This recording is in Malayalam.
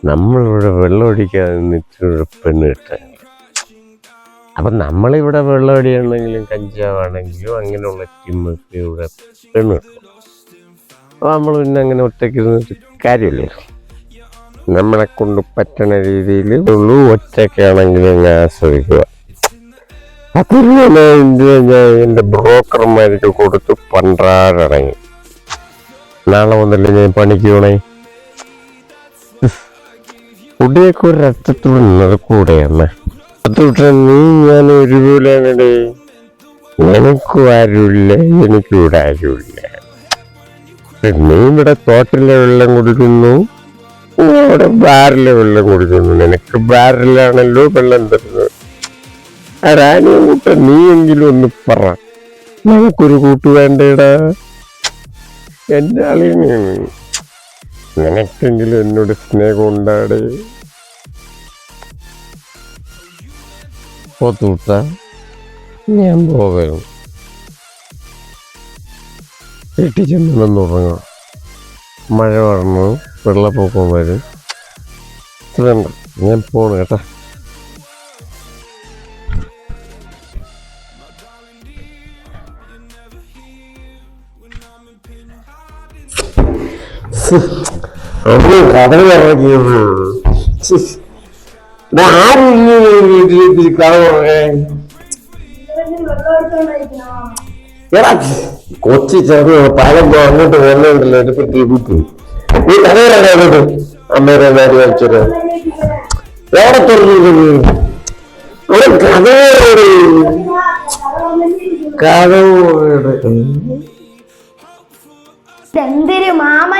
നമ്മളിവിടെ വെള്ളം അടിക്കാതെ നിന്നിട്ട് പെണ്ണ് കിട്ടാൻ. അപ്പം നമ്മളിവിടെ വെള്ളം അടിയാണെങ്കിലും കഞ്ചാവാണെങ്കിലും അങ്ങനെയുള്ള ടീമൊക്കെ ഇവിടെ പെണ്ണ് കിട്ടും. അപ്പോൾ നമ്മൾ പിന്നെ അങ്ങനെ ഒറ്റയ്ക്ക് ഇരുന്നിട്ട് കാര്യമില്ല. നമ്മളെ കൊണ്ട് പറ്റണ രീതിയിൽ ഉള്ളൂ ഒറ്റയ്ക്കാണെങ്കിലും ഞാൻ ആസ്വദിക്കുക. അതിൽ ഞാൻ എൻ്റെ ബ്രോക്കർമാർക്ക് കൊടുത്ത് പണ്ടാറടങ്ങി. നാളെ മുതൽ ഞാൻ പണിക്ക് പോണേ. കുടിയൊക്കെ ഒരറ്റത്തുള്ളത് കൂടെയാണ്. അതുകൊണ്ട് നീ ഞാൻ ഒരുപോലെയാണേ. നിനക്കും ആരുമില്ല, എനിക്കിവിടെ ആരുമില്ല. നീ ഇവിടെ തോട്ടിലെ വെള്ളം കുടിക്കുന്നു, ഇവിടെ ബാറിലെ വെള്ളം കുടിക്കുന്നു. നിനക്ക് ബാറിലാണല്ലോ വെള്ളം തരുന്നത്. ആ റാണിയെ കൂട്ട നീയെങ്കിലും ഒന്ന് പറ. നമുക്കൊരു കൂട്ട് വേണ്ടേടാ. എൻ്റെ ആളിനെയാണ്. നിനക്കെങ്കിലും എന്നോട് സ്നേഹം ഉണ്ടാടേ. പോത്തൂട്ട ഞാൻ പോകണം. വീട്ടിൽ ചെന്നിടന്ന് ഉറങ്ങാം. മഴ വരണം, വെള്ളപ്പൊക്കം വരും. വേണ്ട, ഞാൻ പോണു കേട്ടാ. കഥ പറഞ്ഞത് കൊച്ചി ചേർന്ന് പാലം അങ്ങോട്ട് വന്നിട്ടുണ്ടല്ലോ. നീ കഥ പറയാനോട്ട് അമ്മേരെ നാട് കളിച്ചത് എവിടെ തുറന്നു കഥ എന്തൊരു മാമ